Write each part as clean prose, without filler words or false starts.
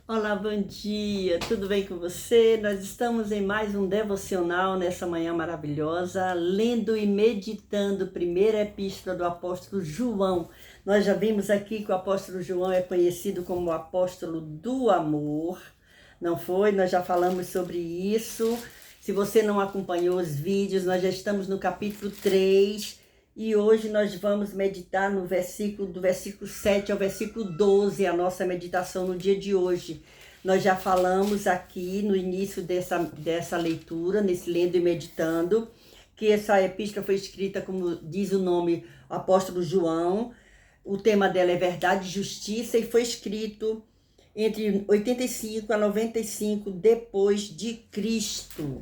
Olá, bom dia, tudo bem com você? Nós estamos em mais um devocional nessa manhã maravilhosa, lendo e meditando a primeira epístola do apóstolo João. Nós já vimos aqui que o apóstolo João é conhecido como o apóstolo do amor, não foi? Nós já falamos sobre isso. Se você não acompanhou os vídeos, nós já estamos no capítulo 3. E hoje nós vamos meditar no do versículo 7 ao versículo 12, a nossa meditação no dia de hoje. Nós já falamos aqui no início dessa leitura, nesse lendo e meditando, que essa epístola foi escrita, como diz o nome, o apóstolo João. O tema dela é verdade e justiça e foi escrito entre 85 a 95 depois de Cristo.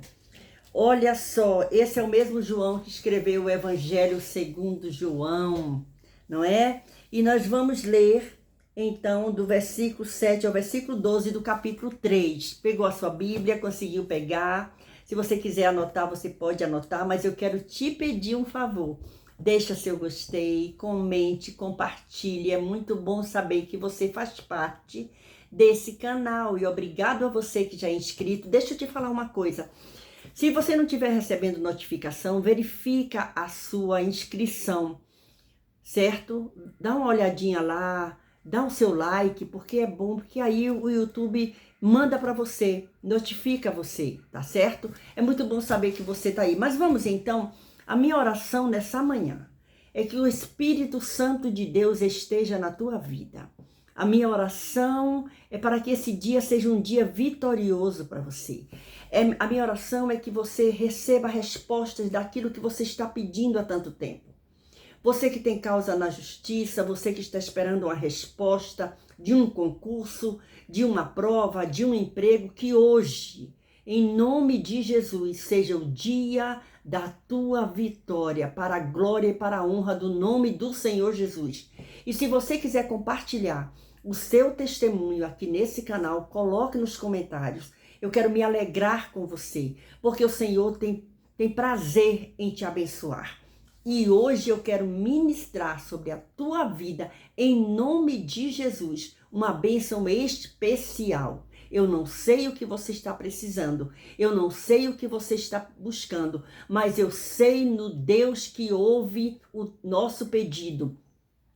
Olha só, esse é o mesmo João que escreveu o Evangelho segundo João, não é? E nós vamos ler, então, do versículo 7 ao versículo 12 do capítulo 3. Pegou a sua Bíblia, conseguiu pegar? Se você quiser anotar, você pode anotar, mas eu quero te pedir um favor. Deixa seu gostei, comente, compartilhe. É muito bom saber que você faz parte desse canal. E obrigado a você que já é inscrito. Deixa eu te falar uma coisa. Se você não estiver recebendo notificação, verifica a sua inscrição, certo? Dá uma olhadinha lá, dá o seu like, porque é bom, porque aí o YouTube manda para você, notifica você, tá certo? É muito bom saber que você tá aí. Mas vamos então, a minha oração nessa manhã é que o Espírito Santo de Deus esteja na tua vida. A minha oração é para que esse dia seja um dia vitorioso para você. A minha oração é que você receba respostas daquilo que você está pedindo há tanto tempo. Você que tem causa na justiça, você que está esperando uma resposta de um concurso, de uma prova, de um emprego, que hoje, em nome de Jesus, seja o dia da tua vitória, para a glória e para a honra do nome do Senhor Jesus. E se você quiser compartilhar o seu testemunho aqui nesse canal, coloque nos comentários. Eu quero me alegrar com você, porque o Senhor tem prazer em te abençoar. E hoje eu quero ministrar sobre a tua vida, em nome de Jesus, uma bênção especial. Eu não sei o que você está precisando, eu não sei o que você está buscando, mas eu sei no Deus que ouve o nosso pedido.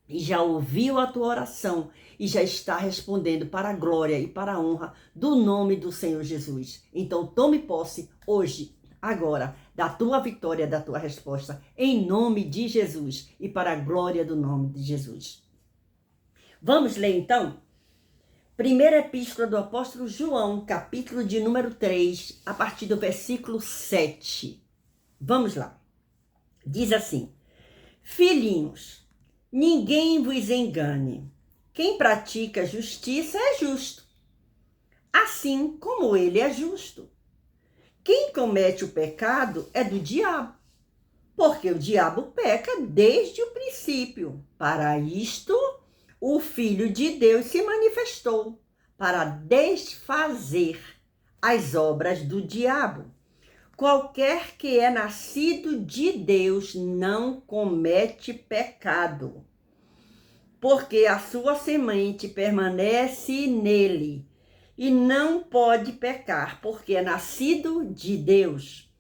E já ouviu a tua oração e já está respondendo para a glória e para a honra do nome do Senhor Jesus. Então tome posse hoje, agora, da tua vitória, da tua resposta, em nome de Jesus e para a glória do nome de Jesus. Vamos ler então? Primeira epístola do apóstolo João, capítulo de número 3, a partir do versículo 7. Vamos lá. Diz assim: Filhinhos, ninguém vos engane. Quem pratica justiça é justo, assim como ele é justo. Quem comete o pecado é do diabo, porque o diabo peca desde o princípio. Para isto, o Filho de Deus se manifestou, para desfazer as obras do diabo. Qualquer que é nascido de Deus não comete pecado, porque a sua semente permanece nele e não pode pecar, porque é nascido de Deus.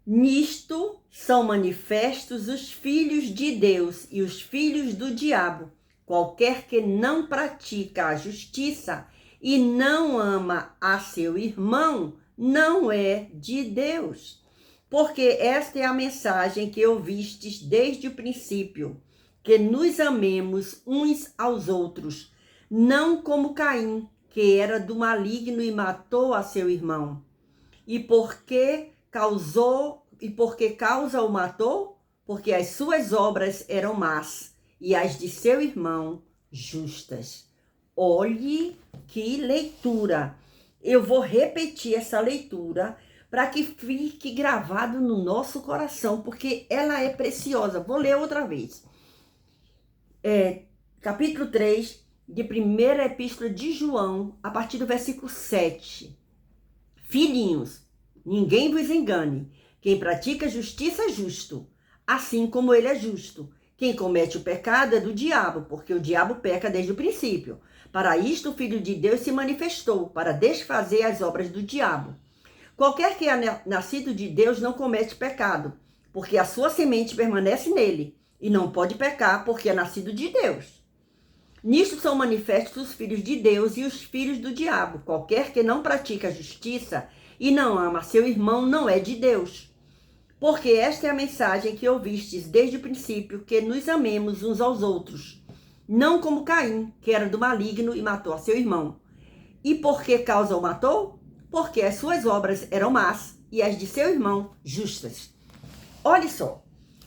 Nisto são manifestos os filhos de Deus e os filhos do diabo. Qualquer que não pratica a justiça e não ama a seu irmão, não é de Deus. Porque esta é a mensagem que ouvistes desde o princípio, que nos amemos uns aos outros, não como Caim, que era do maligno e matou a seu irmão. E por que causa o matou? Porque as suas obras eram más e as de seu irmão justas. Olhe que leitura. Eu vou repetir essa leitura para que fique gravado no nosso coração, porque ela é preciosa. Vou ler outra vez. Capítulo 3, de primeira epístola de João, a partir do versículo 7. Filhinhos, ninguém vos engane. Quem pratica justiça é justo, assim como ele é justo. Quem comete o pecado é do diabo, porque o diabo peca desde o princípio. Para isto o Filho de Deus se manifestou, para desfazer as obras do diabo. Qualquer que é nascido de Deus não comete pecado, porque a sua semente permanece nele, e não pode pecar, porque é nascido de Deus. Nisto são manifestos os filhos de Deus e os filhos do diabo. Qualquer que não pratica a justiça e não ama seu irmão não é de Deus. Porque esta é a mensagem que ouvistes desde o princípio, que nos amemos uns aos outros. Não como Caim, que era do maligno e matou a seu irmão. E por que causa o matou? Porque as suas obras eram más e as de seu irmão justas. Olha só,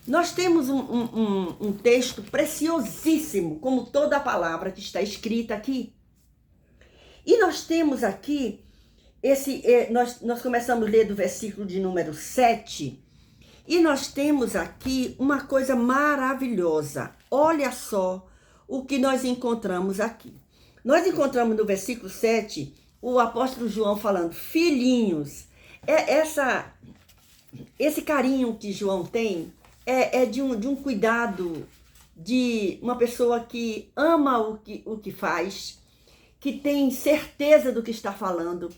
nós temos um texto preciosíssimo, como toda a palavra que está escrita aqui. E nós temos aqui, nós começamos a ler do versículo de número 7, e nós temos aqui uma coisa maravilhosa. Olha só o que nós encontramos aqui. Nós encontramos no versículo 7 o apóstolo João falando, filhinhos. Esse carinho que João tem é de um cuidado, de uma pessoa que ama o que faz, que tem certeza do que está falando,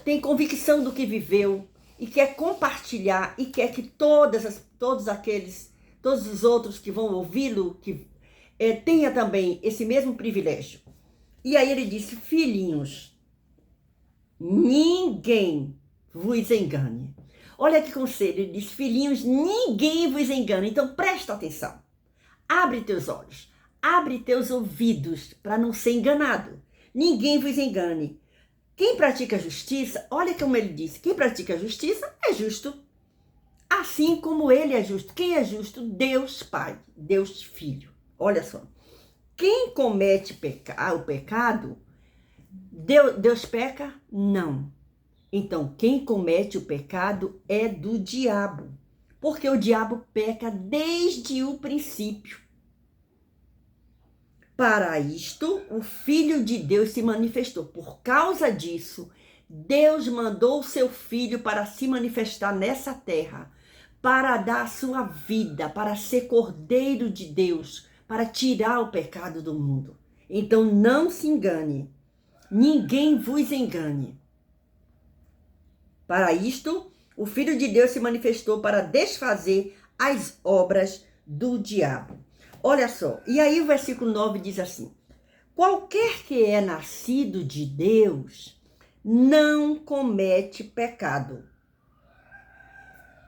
tem convicção do que viveu e quer compartilhar e quer que todos os outros que vão ouvi-lo, que tenha também esse mesmo privilégio. E aí ele disse, filhinhos, ninguém vos engane. Olha que conselho, ele diz, filhinhos, ninguém vos engane. Então presta atenção, abre teus olhos, abre teus ouvidos para não ser enganado. Ninguém vos engane. Quem pratica justiça, olha como ele disse, quem pratica justiça é justo, assim como ele é justo. Quem é justo? Deus Pai, Deus Filho. Olha só, quem comete o pecado, Deus peca? Não. Então, quem comete o pecado é do diabo, porque o diabo peca desde o princípio. Para isto, o Filho de Deus se manifestou. Por causa disso, Deus mandou o seu Filho para se manifestar nessa terra, para dar a sua vida, para ser Cordeiro de Deus, para tirar o pecado do mundo. Então, não se engane. Ninguém vos engane. Para isto, o Filho de Deus se manifestou para desfazer as obras do diabo. Olha só, e aí o versículo 9 diz assim, qualquer que é nascido de Deus não comete pecado.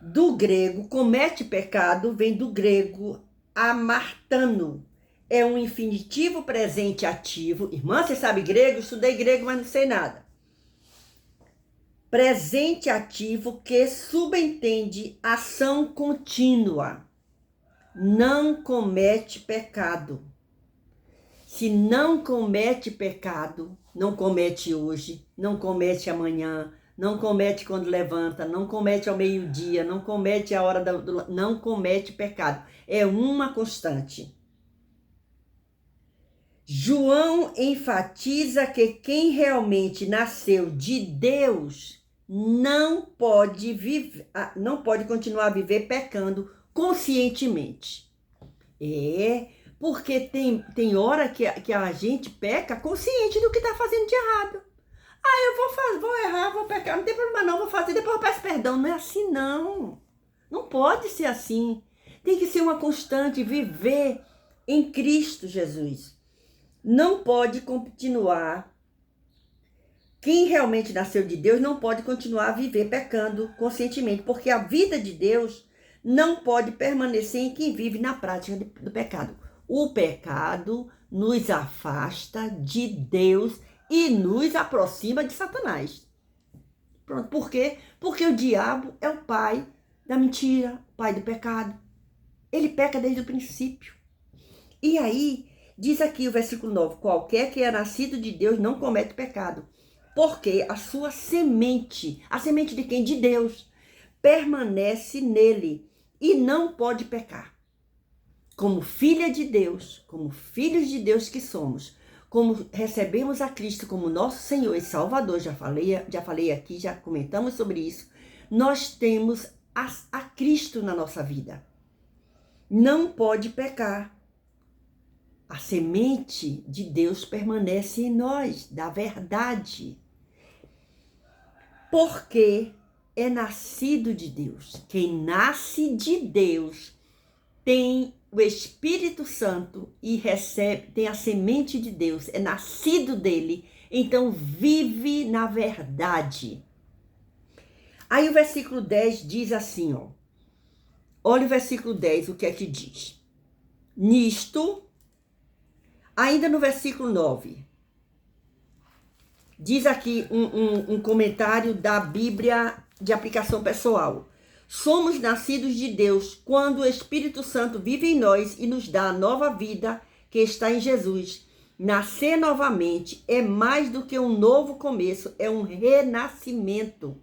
Do grego, comete pecado, vem do grego amartano. É um infinitivo presente ativo. Irmã, você sabe grego? Estudei grego, mas não sei nada. Presente ativo que subentende ação contínua. Não comete pecado. Se não comete pecado, não comete hoje, não comete amanhã, não comete quando levanta, não comete ao meio-dia, não comete a hora não comete pecado. É uma constante. João enfatiza que quem realmente nasceu de Deus não pode continuar a viver pecando conscientemente. Porque tem hora que a gente peca consciente do que está fazendo de errado. Eu vou errar, vou pecar, não tem problema não, vou fazer, depois eu peço perdão. Não é assim não. Não pode ser assim. Tem que ser uma constante, viver em Cristo Jesus. Não pode continuar. Quem realmente nasceu de Deus não pode continuar a viver pecando conscientemente, porque a vida de Deus não pode permanecer em quem vive na prática do pecado. O pecado nos afasta de Deus e nos aproxima de Satanás. Pronto, por quê? Porque o diabo é o pai da mentira, o pai do pecado. Ele peca desde o princípio. E aí, diz aqui o versículo 9, qualquer que é nascido de Deus não comete pecado, porque a sua semente, a semente de quem? De Deus, permanece nele e não pode pecar. Como filha de Deus, como filhos de Deus que somos, como recebemos a Cristo como nosso Senhor e Salvador, já falei aqui, já comentamos sobre isso, nós temos a Cristo na nossa vida. Não pode pecar. A semente de Deus permanece em nós, da verdade. Porque é nascido de Deus. Quem nasce de Deus tem o Espírito Santo e recebe, tem a semente de Deus, é nascido dele, então vive na verdade. Aí o versículo 10 diz assim, ó. Olha o versículo 10, o que é que diz? Nisto, ainda no versículo 9, diz aqui um comentário da Bíblia de aplicação pessoal. Somos nascidos de Deus quando o Espírito Santo vive em nós e nos dá a nova vida que está em Jesus. Nascer novamente é mais do que um novo começo, é um renascimento.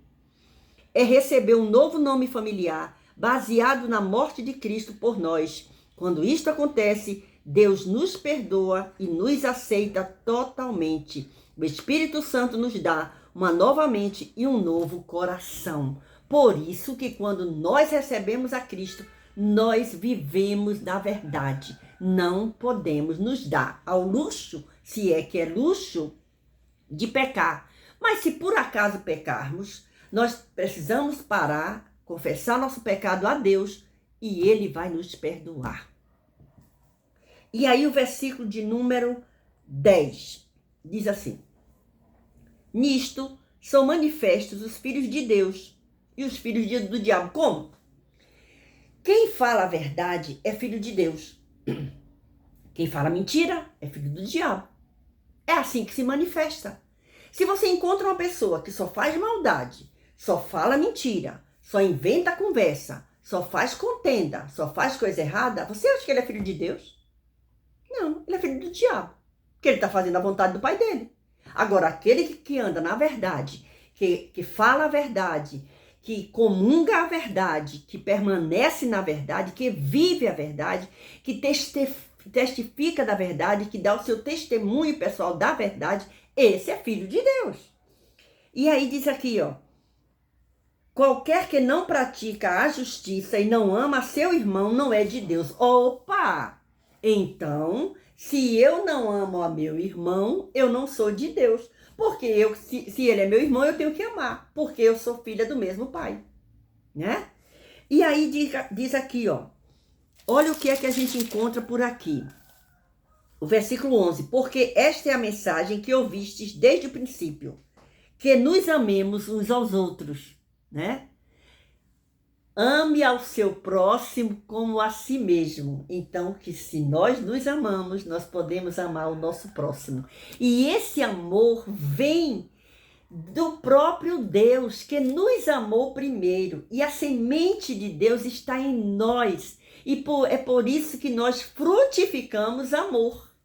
É receber um novo nome familiar, baseado na morte de Cristo por nós. Quando isto acontece, Deus nos perdoa e nos aceita totalmente. O Espírito Santo nos dá uma nova mente e um novo coração. Por isso que quando nós recebemos a Cristo, nós vivemos na verdade. Não podemos nos dar ao luxo, se é que é luxo, de pecar. Mas se por acaso pecarmos, nós precisamos parar, confessar nosso pecado a Deus e Ele vai nos perdoar. E aí o versículo de número 10 diz assim: nisto são manifestos os filhos de Deus e os filhos do diabo. Como? Quem fala a verdade é filho de Deus. Quem fala mentira é filho do diabo. É assim que se manifesta. Se você encontra uma pessoa que só faz maldade, só fala mentira, só inventa conversa, só faz contenda, só faz coisa errada, você acha que ele é filho de Deus? Não, ele é filho do diabo, porque ele está fazendo a vontade do pai dele. Agora, aquele que anda na verdade, que fala a verdade, que comunga a verdade, que permanece na verdade, que vive a verdade, que testifica da verdade, que dá o seu testemunho pessoal da verdade, esse é filho de Deus. E aí diz aqui, ó: qualquer que não pratica a justiça e não ama seu irmão não é de Deus. Opa! Então, se eu não amo a meu irmão, eu não sou de Deus. Porque se ele é meu irmão, eu tenho que amar. Porque eu sou filha do mesmo pai. Né? E aí diz aqui, ó. Olha o que é que a gente encontra por aqui. O versículo 11. Porque esta é a mensagem que ouvistes desde o princípio. Que nos amemos uns aos outros. Né? Ame ao seu próximo como a si mesmo. Então, que se nós nos amamos, nós podemos amar o nosso próximo. E esse amor vem do próprio Deus, que nos amou primeiro. E a semente de Deus está em nós. E é por isso que nós frutificamos amor.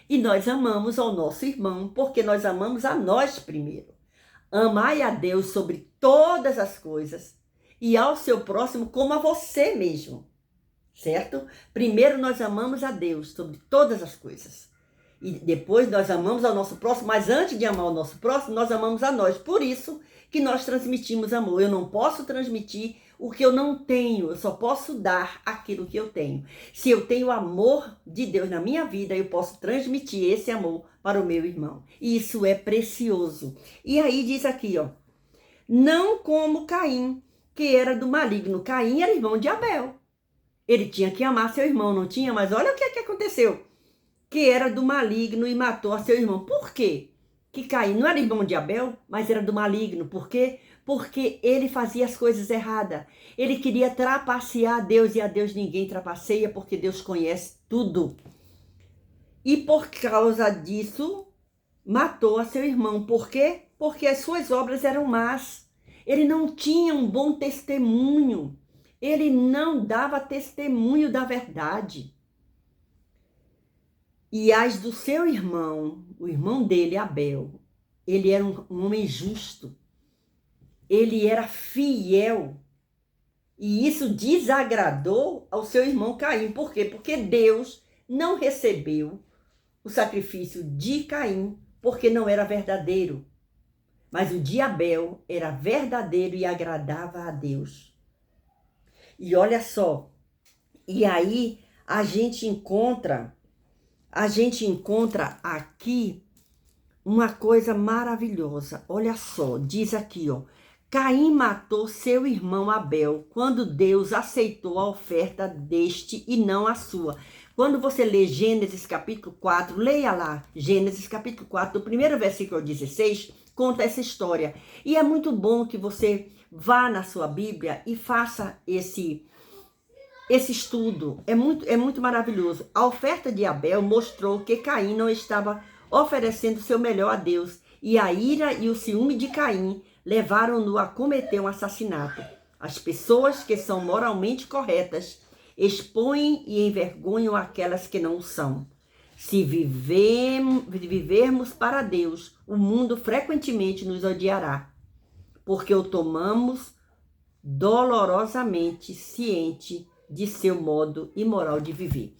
E nós amamos ao nosso irmão, porque nós amamos a nós primeiro. Amai a Deus sobre todas as coisas e ao seu próximo como a você mesmo, certo? Primeiro nós amamos a Deus sobre todas as coisas e depois nós amamos ao nosso próximo, mas antes de amar o nosso próximo, nós amamos a nós. Por isso que nós transmitimos amor. Eu não posso transmitir o que eu não tenho, eu só posso dar aquilo que eu tenho. Se eu tenho o amor de Deus na minha vida, eu posso transmitir esse amor para o meu irmão. E isso é precioso. E aí diz aqui, ó: não como Caim, que era do maligno. Caim era irmão de Abel. Ele tinha que amar seu irmão, não tinha? Mas olha o que é que aconteceu. Que era do maligno e matou a seu irmão. Por quê? Que Caim não era irmão de Abel, mas era do maligno. Por quê? Porque ele fazia as coisas erradas. Ele queria trapacear a Deus e a Deus ninguém trapaceia, porque Deus conhece tudo. E por causa disso, matou a seu irmão. Por quê? Porque as suas obras eram más. Ele não tinha um bom testemunho. Ele não dava testemunho da verdade. E as do seu irmão, o irmão dele, Abel, ele era um homem justo. Ele era fiel. E isso desagradou ao seu irmão Caim. Por quê? Porque Deus não recebeu o sacrifício de Caim, porque não era verdadeiro. Mas o de Abel era verdadeiro e agradava a Deus. E olha só, e aí a gente encontra a gente encontra aqui uma coisa maravilhosa. Olha só, diz aqui, ó. Caim matou seu irmão Abel quando Deus aceitou a oferta deste e não a sua. Quando você lê Gênesis capítulo 4, leia lá, Gênesis capítulo 4, do primeiro versículo ao 16, conta essa história. E é muito bom que você vá na sua Bíblia e faça esse estudo. É muito maravilhoso. A oferta de Abel mostrou que Caim não estava oferecendo seu melhor a Deus, e a ira e o ciúme de Caim levaram-no a cometer um assassinato. As pessoas que são moralmente corretas expõem e envergonham aquelas que não são. Se vivermos para Deus, o mundo frequentemente nos odiará, porque o tomamos dolorosamente ciente de seu modo imoral de viver.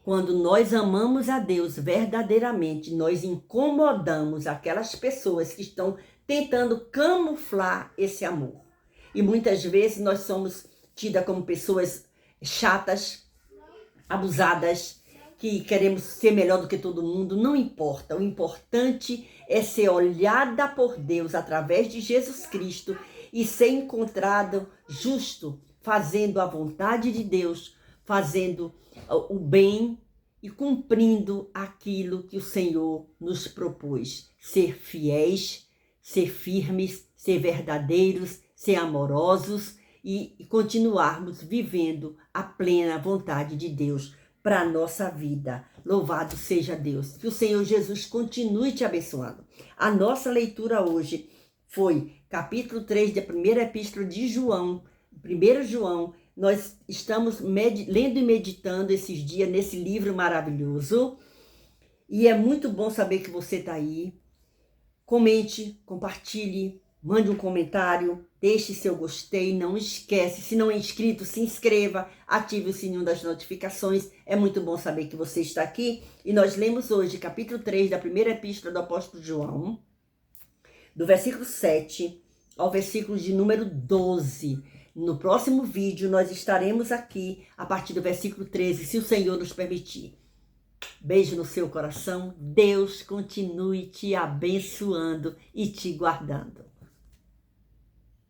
Quando nós amamos a Deus verdadeiramente, nós incomodamos aquelas pessoas que estão tentando camuflar esse amor. E muitas vezes nós somos tidas como pessoas chatas, abusadas, que queremos ser melhor do que todo mundo. Não importa. O importante é ser olhada por Deus através de Jesus Cristo e ser encontrado justo, fazendo a vontade de Deus, fazendo o bem e cumprindo aquilo que o Senhor nos propôs. Ser fiéis, ser firmes, ser verdadeiros, ser amorosos e continuarmos vivendo a plena vontade de Deus para a nossa vida. Louvado seja Deus. Que o Senhor Jesus continue te abençoando. A nossa leitura hoje foi capítulo 3 da primeira epístola de João, 1 João. Nós estamos lendo e meditando esses dias nesse livro maravilhoso. E é muito bom saber que você está aí. Comente, compartilhe, mande um comentário, deixe seu gostei, não esquece, se não é inscrito, se inscreva, ative o sininho das notificações. É muito bom saber que você está aqui. E nós lemos hoje capítulo 3 da primeira epístola do apóstolo João, do versículo 7 ao versículo de número 12. No próximo vídeo nós estaremos aqui a partir do versículo 13, se o Senhor nos permitir. Beijo no seu coração. Deus continue te abençoando e te guardando.